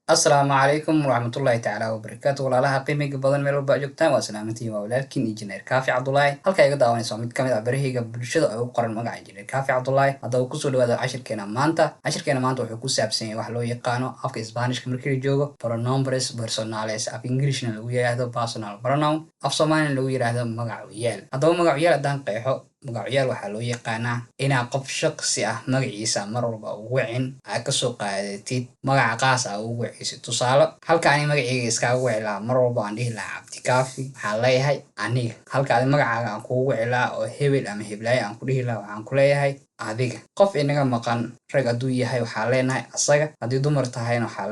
السلام عليكم ورحمة الله تعالى وبركاته walaalaha qiimiga badan meel walba joogtaan waa salaamantiin waa walaalkiin injineer kaafi cabdulaahi halka iga daawanayso mid kamid ah barahayga bulshada oo ugu qoran magaca injineer kaafi cabdulaahi haddaba kusoo dhawaada cashirkeena maanta wuxuu ku saabsan yahay wax loo yaqaano afka isbaanishka markii la joogo pronombres personales af englishna lagu yiraahdo personal pronoun af soomaalina lagu yiraahdo magacuyaal haddaba magacuyaal haddaan qeexo magacuyaal waxaa loo yaqaanaa inaa qof shaqsi ah magaciisa mar walba ugu wicin aa kasoo qaadatid magaca qaas ah ugu wicisid tusaale halka ani magacayga iskaaga wici lahaa mar walba aan dhihi lahaa cabdikaafi waxaan leeyahay aniga halka adi magacaaga aan kugu wici lahaa oo hebel ama heblaayo aan ku dhihi lahaa waxaan ku leeyahay adiga qof inaga maqan rag hadduu yahay waxaa leenahay asaga haddii dumar tahayna waxaa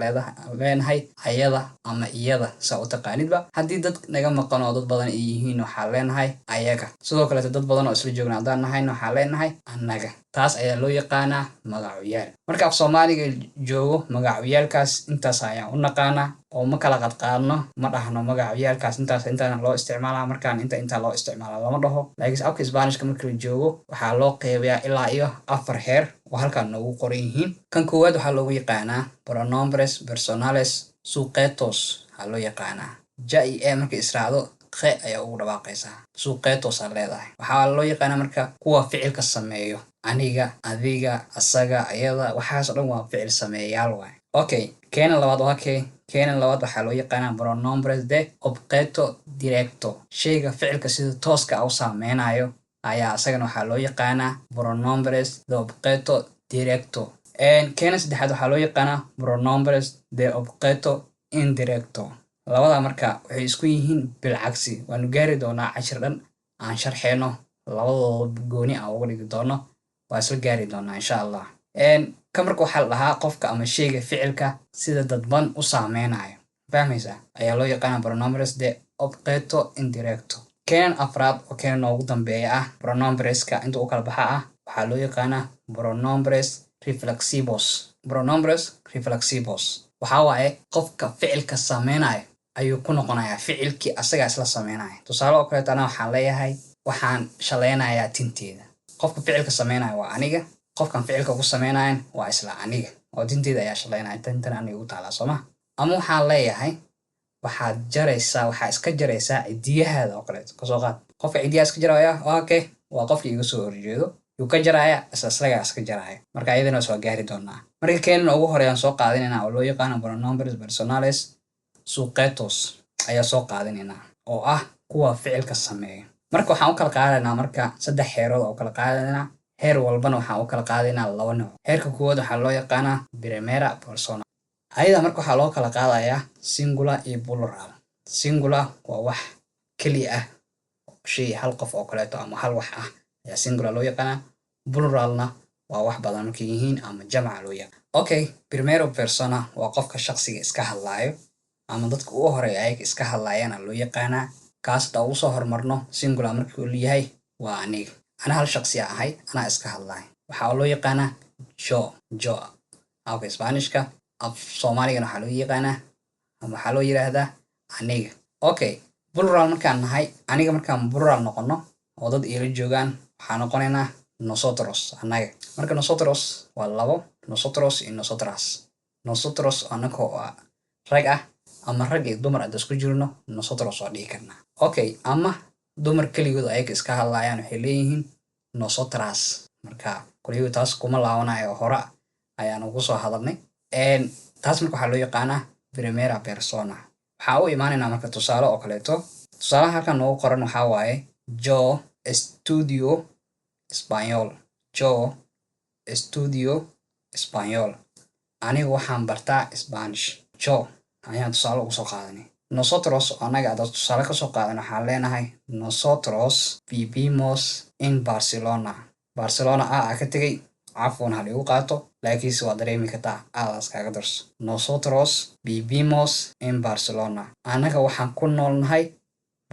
leenahay ayada ama iyada saa u taqaanidba haddii dad naga maqan oo dad badan ay yihiin waxaa leenahay ayaga sidoo kaleeto dad badan oo isla joogna haddaan nahayna waxaa leenahay annaga taas ayaa loo yaqaanaa magacuyaal marka af soomaaliga joogo magacuyaalkaas intaas ayaan u naqaanaa oo ma kala qadqaadno ma dhahno magacuyaalkaas intaana loo isticmaalaa markaan intaa loo isticmaala lama dhaho laakiinse afka isbaanishka markii la joogo waxaa loo qeybayaa ilaa iyo 4 heer oo halkaan noogu qoran yihiin kan koowaad waxaa loogu yaqaanaa pronombres personales sujetos waxaa loo yaqaanaa ja iyo e markay israacdo qe ayaa ugu dhawaaqaysaa sujetos aa leedahay waxaa loo yaqaanaa marka kuwa ficilka sameeyo aniga adiga asaga ayada waxaasoo dhan waa ficil sameeyayaal waay okay keena labaad waxaa loo yaqaanaa pronombres de objeto directo shayga ficilka sida tooska u saameynayo ayaa asagana waxaa loo yaqaanaa pronombres de objeto directo keena saddexaad waxaa loo yaqaanaa pronombres de objeto indirecto labada marka waxay isku yihiin bilcagsi waanu gaari doonaa cashir dhan aan sharxeyno labadooda gooni aan uga dhigi doono waa isla gaari doonaa insha allah ka marka waxaa la dhahaa qofka ama shayga ficilka sida dadban u saameynayo fahmaysaa ayaa loo yaqaanaa pronombres de objeto indirecto keenan afraad oo keena noogu dambeeya ah pronombreska inta u kala baxa ah waxaa loo yaqaanaa pronombres reflexivos waxaa waaye qofka ficilka saameynayo ayuu ku noqonayaa ficilkii asagaa isla sameynaya tusaale oo kaleeto anaa waxaan leeyahay waxaan shaleynayaa tinteeda qofka ficilka sameynaya waa aniga qofkan ficilka ku sameynayan waa isla aniga oo tinteeda ayaa shaleynaya tintan aniga u taalaa sooma ama waxaan leeyahay waxaa iska jaraysaa cidiyahaada oo kaleeto kasoo qaad qofka cidiyaha iska jaraya waa qofka iga soo horjeedo yuu ka jaraya isaga iska jaraya marka ayadana waa gaari doonaa marka keenana ugu horeyaan soo qaadinayna oo loo yaqaano pronombres personales sujetos ayaa soo qaadinaynaa oo ah kuwa ficilka sameeya marka waxaan u kala qaadanaynaa marka 3 heerood oo kala qaadanaynaa heer walbana waxaan u kala qaadanaynaa 2 nooc heerka koowaad waxaa loo yaqaanaa primera persona ayada marka waxaa loo kala qaadayaa singular iyo plural singular waa wax keli ah shay hal qof oo kaleeto ama hal wax ah ayaa singular loo yaqaanaa pluralna waa wax badan markay yihiin ama jamca loo yaqaan okay primera persona waa qofka shaqsiga iska hadlaayo ama dadka ugu horeeya ayaga iska hadlaayana loo yaqaanaa kaas hadaa ugu soo hormarno singular markii uu leeyahay waa aniga ana hal shaqsi ahay anaa iska hadlaay waxaa loo yaqaanaa jo afka isbaanishka af soomaaligana waxaa loo yaqaanaa ama waxaa loo yiraahdaa aniga okay plural markaan nahay aniga markaan plural noqono oo dad ila joogaan waxaa noqonaynaa nosotros annaga marka nosotros waa 2 nosotros iyo nosotras anakoo rag ah ama rag iyo dumar hadda isku jirno nosotros waa dhihi karnaa okay ama dumar keligood ayaga iska hadlaayaan waxay leeyihiin nosotras marka kuliyo taas kuma laawanayo hore ayaan ugu soo hadalnay taas marka waxaa loo yaqaanaa primera persona waxaa u imaanaynaa marka tusaale oo kaleeto tusaalaha halkan noogu qoran waxaa waaye yo estudio español aniga waxaan bartaa spanish yo ayaan tusaale ugu soo qaadanay nosotros anaga hadda tusaale kasoo qaadan waxaan leenahay nosotros vivimos in barcelona ka tegay cafwan hal igu qaato laakiinse waa dareemi kartaa aadaas kaaga darso nosotros vivimos in barcelona anaga waxaan ku noolnahay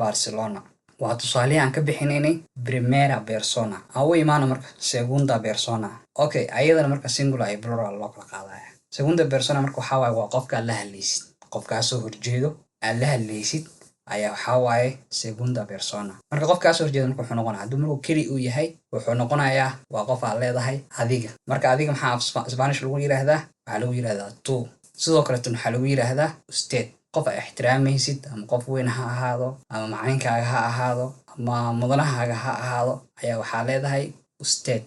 barcelona waa tusaalihi aan ka bixinaynay primera persona aan u imaano marka segunda persona okay ayadana marka singular iyo plural loo kala qaadaya segunda persona marka waxaa waaye waa qofka aad la hadlaysid qofkaa soo horjeedo aad la hadlaysid ayaa waxaa waaye segunda persona marka qofkaa soo horjeedo marka wuxuu noqonaya hadduu markuu keli uu yahay wuxuu noqonayaa waa qof aad leedahay adiga marka adiga maxaa Spanish lagu yiraahdaa waxaa lagu yiraahdaa tú sidoo kale tan waxaa lagu yiraahdaa ustaad. qof ay ixtiraamaysid ama qof weyn ha ahaado ama macalinkaaga ha ahaado ama mudanahaaga ha ahaado ayaa waxaa leedahay ustaad.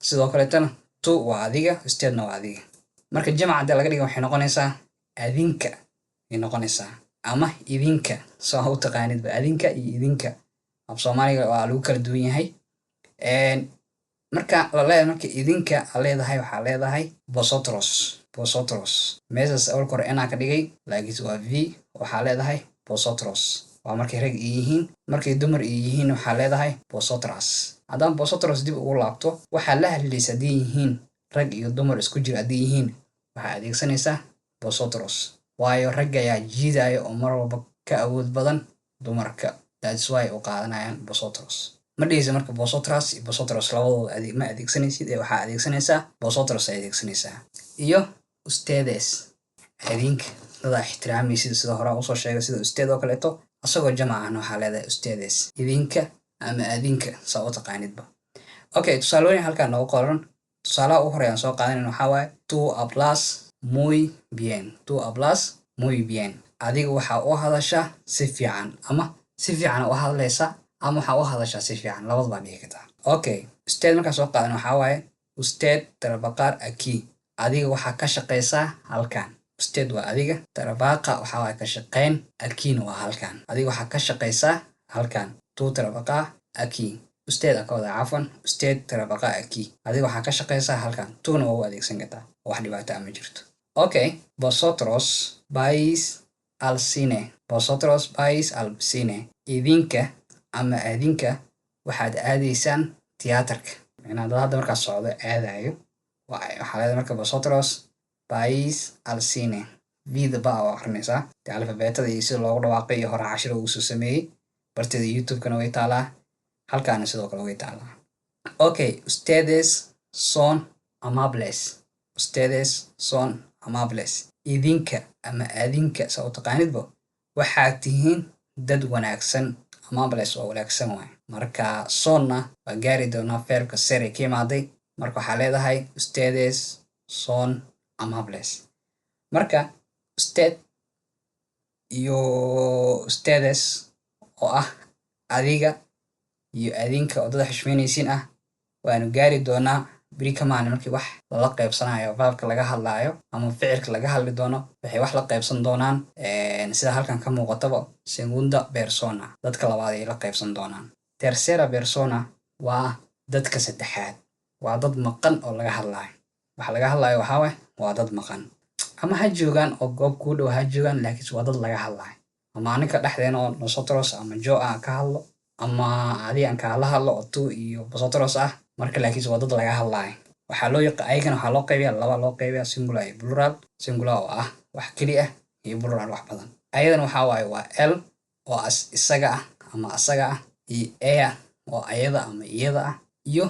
sidoo kale tan tu waa adiga, ustaadna waa adiga. marka jamac hadii laga dhigo waxay noqonaysaa adinka ay noqonaysaa ama idinka, soo u taqaanid adinka iyo idinka. af Soomaaliga waa lagu kala duwan yahay. marka la leeyahay marka idinka leedahay waxaa leedahay vosotros. meeshaas awalka hore inaa ka dhigay laakiin waa v, waxaa leedahay vosotros. waa markay rag yihiin. markay dumar yihiin waxaa leedahay vosotras. haddaan vosotros dib ugu laabto waxaa la hadlaysa haddii yihiin rag iyo dumar isku jira haddii yihiin waxaa adeegsanaysaa vosotros. waayo ragga ayaa jiidaya oo mar walba ka awood badan dumarka. that's why u qaadanayaan vosotros. ma dhihisa marka vosotras iyo vosotros labadooda ma adeegsanaysid ee waxaa adeegsanaysaa vosotros ay adeegsanaysaa. iyo ustedes adinka dadaa ixtiraamaysid sida hore usoo sheegay sida ustaad oo kaleeto. asagoo jamacana waxaa leedahay ustedes idinka ama adinka saa u taqaanidba. okay, tusaalooyin halkaan noogu qoran. tusaalaha ugu horeeyaan soo qaadanan waxaa waaye tú hablas muy bien. adiga waxaa u hadashaa si fiican ama si fiican u hadlaysa ama waxaa u hadashaa si fiican, labadaba dhihi kartaa. okay, ustaad markaan soo qaadan waxaa waaye ustaad trabajar aquí. adiga waxaa ka shaqaysaa halkaan. ustaad waa adiga, trabaja waxaa waaye ka shaqayn, akiina waa halkaan. adiga waxaa ka shaqaysaa halkaan. tú trabajar aquí. ustaad aa ka wada cafan, ustaad trabaja aquí. adiga waxaa ka shaqaysaa halkaan. tuuna waa u adeegsan kartaa, wax dhibaato ma jirto. okay, vosotros vais al cine. idinka ama adinka waxaad aadaysaan tiyaatarka. macnaha dad hadda markaas socdo aadayo waxaa leedahay marka vosotros vais al cine. vida ba oo akhrinaysaa dee alfabeetada iyo sida loogu dhawaaqay iyo hore cashiro uu soo sameeyey. barteeda youtube-kana way taalaa, halkaana sidoo kale way taalaa. okay, ustedes son amables. idinka ama adinka saa u taqaanidba waxaad tihiin dad wanaagsan. amables waa wanaagsan waay. marka sonna waa gaari doonaa feerka sere ka imaaday. marka waxaa leedahay ustedes son amables. marka ustaad iyo ustedes oo ah adiga iyo adinka oo dad xushmeynaysiin ah waanu gaari doonaa beri ka maalin markii wax lala qaybsanayo baabka laga hadlaayo ama ficilka laga hadli doono. waxay wax la qaybsan doonaan sida halkan ka muuqataba segunda persona, dadka labaad ay la qaybsan doonaan. tercera persona waa dadka saddexaad, waa dad maqan oo laga hadlaayo. waxa laga hadlaayo waxaa waay waa dad maqan ama ha joogaan oo goob kuu dhow ha joogaan, laakiin waa dad laga hadlaayo. ama aninka dhexdeena oo nosotros ama jo aan ka hadlo ama adi aan kaala hadlo oo tu iyo vosotros ah. marka laakiin waa dad laga hadlaayo. waxaa loo ayagana waxaa loo qaybiyaa laba loo qaybiyaa singular iyo plural. singular oo ah wax keli ah iyo plural wax badan. ayadana waxaa waaye waa el oo isaga ah ama asaga ah, iyo ea oo ayada ama iyada ah, iyo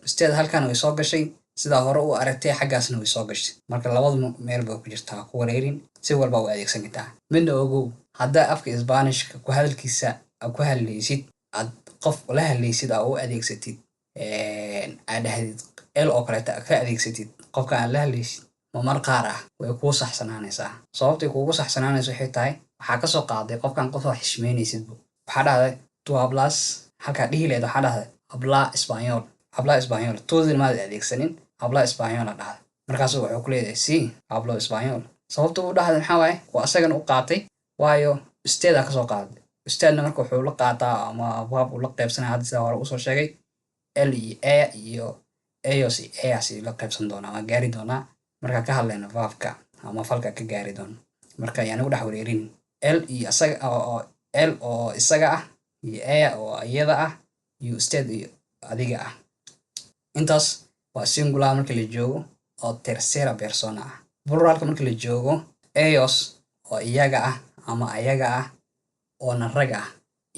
ustaad halkan way soo gashay sidaa hore u aragtay xaggaasna way soo gashay. marka labada meel bay ku jirtaa, ku wareerin si walba u adeegsan kartaa. midna ogow haddaa afka isbaanishka ku hadalkiisa ku hadlaysid aad qof la hadlaysid aa u adeegsatid aad dhahdid el oo kaleeta ka adeegsatid qofka aan la hadlaysid mamar qaar ah way kuu saxsanaanaysaa. sababtay kuugu saxsanaanaysa waxay tahay waxaa kasoo qaaday qofkan qof wax xishmeynaysidbu. waxaa dhahday tu hablas, halkaa dhihi leed waxaa dhahday habla español. toodin maad adeegsanin, habla español a dhahday. markaasu wuxuu ku leedahay si hablo español. sababta uu dhahday maxaa waaye waa asagana u qaatay waayo ustaadaa kasoo qaaday. ustaadna marka wuxuu la qaataa ama baab uu la qaybsanaya hadda sidaa hore usoo sheegay el iyo e iyo eos iyo eas la qaybsan doonaa waa gaari doonaa markaa ka hadlayna baabka ama falka ka gaari doono. marka ayaan ugu dhex wareerin el iyo isaga oo el oo isaga ah iyo e oo iyada ah iyo ustaad iyo adiga ah. intaas waa singular marka la joogo oo tercera persona ah. pluralka marka la joogo eos oo iyaga ah ama ayaga ah oona rag ah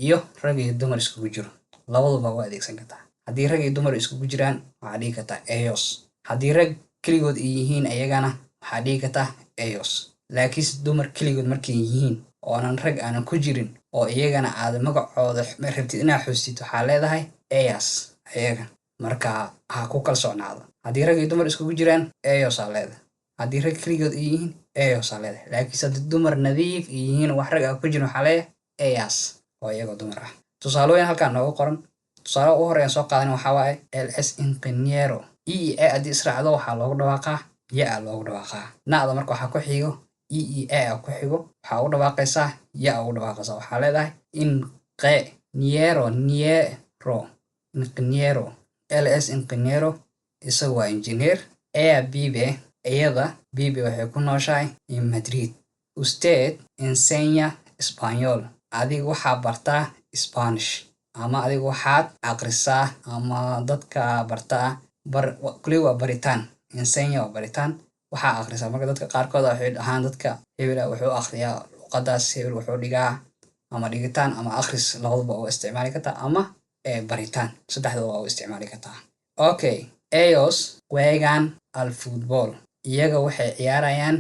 iyo rag iyo dumar iskugu jiro, labaduba waa adeegsan kartaa. haddii rag iyo dumar iskugu jiraan waxaa dhihi kartaa eos. haddii rag keligood ay yihiin ayagana waxaa dhihi kartaa eos. laakiinse dumar keligood markay yihiin oonan rag aanan ku jirin oo iyagana aad magacooda rabtid inaad xustid waxaa leedahay eas ayaga. marka ha ku kala socnaado. haddii rag iyo dumar iskugu jiraan eos aa leedahay. haddii rag keligood ay yihiin eos aa leedahay. laakiinse haddii dumar nadiif ay yihiin wax rag ah ku jirin waxaa leeyahay eyas oo iyagoo dumar ah. tusaalooyin halkaan noogu qoran. tusaale ugu horeeyaan soo qaadan waxaa waaye ls ingeniero. e haddii israacdo waxaa loogu dhawaaqaa ya loogu dhawaaqaa. na'da marka waxaa ku xigo a ku xigo waxaa ugu dhawaaqaysaa ya ugu dhawaaqaysaa. waxaa leedahay ingeniero ls ingeniero isagu waa engineer. bibe iyada bibe waxay ku nooshahay in Madrid. usted enseña español adiga waxaa bartaa Spanish ama adiga waxaad aqrisaa ama dadka bartaa kulli waa baritaan. enseña waa baritaan waxaa aqrisaa. marka dadka qaarkood waxay dhahaan dadka hebel wuxuu aqriyaa luqadaas, hebel wuxuu dhigaa ama dhigitaan ama akhris labaduba oo isticmaali kartaa ama baritaan saddexdaba waa u isticmaali kartaa. okay ellos juegan al fútbol iyaga waxay ciyaarayaan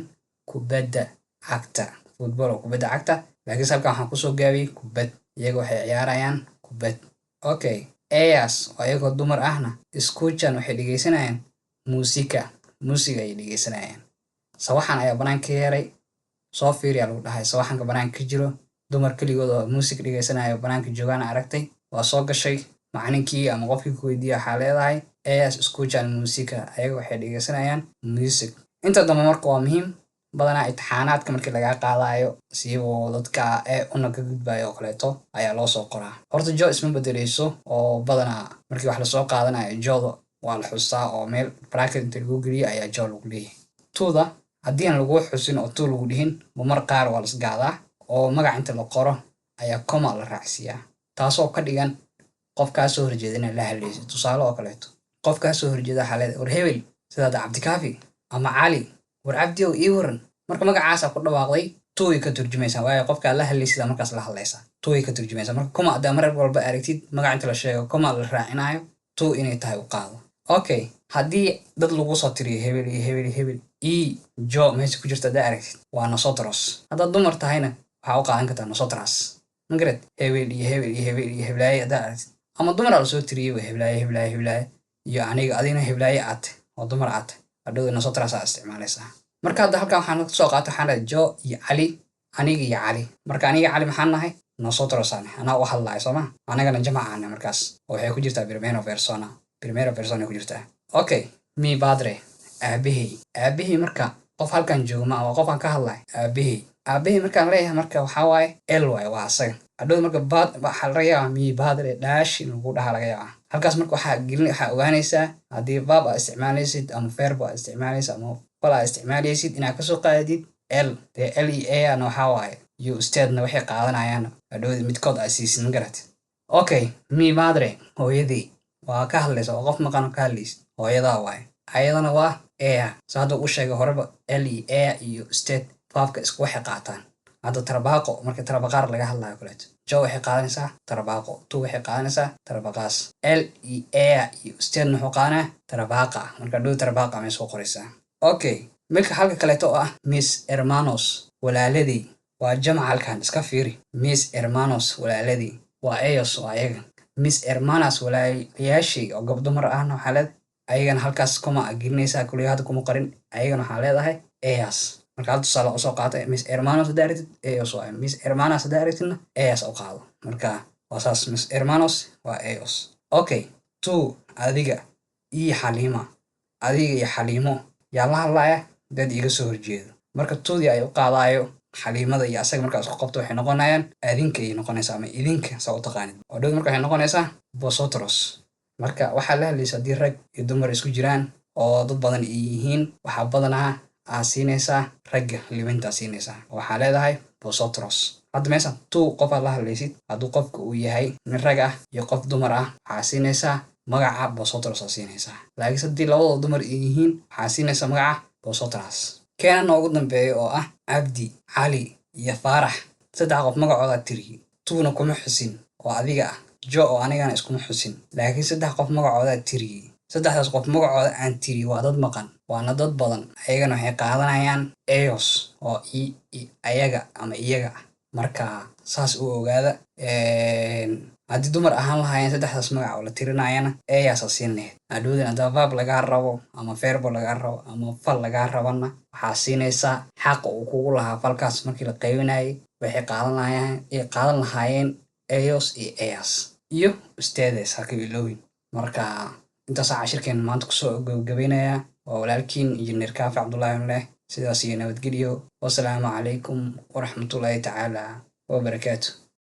kubadda cagta. football oo kubadda cagta laakiin halkan waxaan kusoo gaabiyey kubad. iyaga waxay ciyaarayaan kubad. okay ellas oo iyagoo dumar ahna escuchan waxay dhegeysanayaan musiga ayay dhegeysanayaan. sawaxan ayaa banaanka yeeray soo fiiriyaa lagu dhahay. sawaxanka banaanka ka jiro dumar keligood oo music dhegeysanayo banaanka joogaan aragtay waa soo gashay. macalinkii ama qofkii ku weydiiyay waxaa leedahay ellas escuchan musica ayaga waxay dhegeysanayaan music. inta dambe marka waa muhiim badanaa imtixaanaadka markii lagaa qaadayo siiboo dadka una ka gudbayo oo kaleeto ayaa loo soo qoraa. horta jo isma bedeleyso oo badanaa markii wax lasoo qaadanayo jooda waa la xusaa oo meel bracket inta lagu geliyo ayaa jo lagu leeyahay. tuuda haddii aan lagu xusin oo tuu lagu dhihin mar qaar waa lasgaadaa oo magac inta la qoro ayaa coma la raacsiiyaa taasoo ka dhigan qofkaa soo horjeeda inay la hadlaysid. tusaale oo kaleeto qofkaa soo horjeeda waxaa leedahay war hebel sidaada cabdikaafi ama cali war cabdi ow ii waran. marka magacaasaa ku dhawaaqday tuuy ka turjumaysaa waayo qofkaa la hadlaysida markaas la hadlaysaa tuuy ka turjumaysaa. marka coma haddaa mar walba aragtid magac inta la sheego coma la raacinayo tuu inay tahay u qaado. okay haddii dad lagu soo tiriyo hebel iyo hebel iyo hebel jo meesha ku jirta haddaa aragtid waa nosotros. haddaad dumar tahayna waxaa u qaadan kartaa nosotras. magared hebel iyo hebel iyo hebel iyo heblaaye haddaa aragtid ama dumar aa lasoo tiriyey waa heblaaye iyo aniga adigna heblaaye aate oo dumar aate hadhow nosotras aa isticmaalaysaa. marka hadda halkan waxaan soo qaata waxaan dhahay jo iyo cali aniga iyo cali. marka aniga cali maxaan nahay nosotros ane anaa u hadlahay sooma anagana jamacaane markaas oo waxay ku jirtaa primera persona ku jirtaa. okay mi padre aabahey marka qof halkan joogma ama qofaan ka hadlay aabahey markaan leeyahay marka waxaa waaye el waaye waa asaga. hadhow marka waxaa laga yaabaa mi padre dhaash in lagu dhaha laga yaabaa. halkaas marka waxaa ogaanaysaa haddii baab aa isticmaalaysid ama verb aa isticmaalaysid ama fal aa isticmaalaysid inaad kasoo qaadid l dee l e ana waxaa waaye iyo ustaadna waxay qaadanayaan hadhowdi midkood aa siisid magaratid. okay mi madre hooyadii waa ka hadlaysa waa qof maqan oo ka hadlaysid hooyadaa waaye. ayadana waa so hadda u sheegay horeba l iyo ustaad faafka isku waxay qaataan. hadda tarabaaqo marka tarabaqaar laga hadlayo kaleeto jo waxay qaadanaysaa tarabaaqo tu waxay qaadanaysaa tarabaqaas. l iyo ustaadna wuxuu qaadanaya tarabaaqa marka hadhow tarabaaqa may soo qoraysaa. okay milka halka kaleeto oo ah mis hermanos walaaladii waa jamac. halkan iska fiiri mis hermanos walaaladii waa ellos oo ayaga. mis hermanas walaalayaashii oo gabdumar ahna waxaa leedahay ayagana halkaas coma a gelinaysaa kulliga hadda kuma qarin ayagana waxaa leedahay ellas. marka hal tusaale usoo qaatay mis hermanos haddaa aragtid ellos waaye mis hermanas haddaa aragtidna ellas u qaado. marka waa saas mis hermanos waa ellos. okay tu adiga iyo xaliima adiga iyo xaliimo yaa la hadlaya dad iga soo horjeedo. marka tuudii ay u qaadaayo xaliimada iyo asaga markaas ku qabto waxay noqonayaan adinka ay noqonaysaa ama idinka saa u taqaanid oo dhow marka waxay noqonaysaa vosotros. marka waxaa la hadlaysa haddii rag iyo dumar isku jiraan oo dad badan ay yihiin waxaa badanaa aa siinaysaa ragga libintaa siinaysaa waxaa leedahay vosotros. hadda meeshan tu qof aad la hadlaysid hadduu qofka uu yahay nin rag ah iyo qof dumar ah waxaa siinaysaa magaca vosotros aa siinaysaa. laakiin haddii labadoo dumar ay yihiin waxaa siinaysaa magaca vosotras. keena noogu dambeeya oo ah cabdi cali iyo faarax saddex qof magacooda tiriye tuuna kuma xusin oo adiga ah jo oo anigana iskuma xusin laakiin saddex qof magacooda tiriye. saddexdaas qof magacooda aan tiri waa dad maqan waana dad badan ayagana waxay qaadanayaan ellos oo ayaga ama iyaga ah. marka saas u ogaada haddii dumar ahaan lahaayeen saddexdaas magac oo la tirinayana eeyaasaa siin lahayd. hadhowdan haddaba verb lagaa rabo ama verbo lagaa rabo ama fal lagaa rabana waxaa siinaysaa xaqa uu kugu lahaa falkaas markii la qaybinayay. waxay qaadan lahaayeen eeyos iyo eeyas iyo usteedes ha ka ilowin. marka intaasaa cashirkeena maanta kusoo gabagabeynayaa. waa walaalkiin injineer Kaafi Cabdullaahi leh sidaas iyo nabadgelyo. wasalaamu calaykum waraxmatullaahi tacaala wabarakaatu.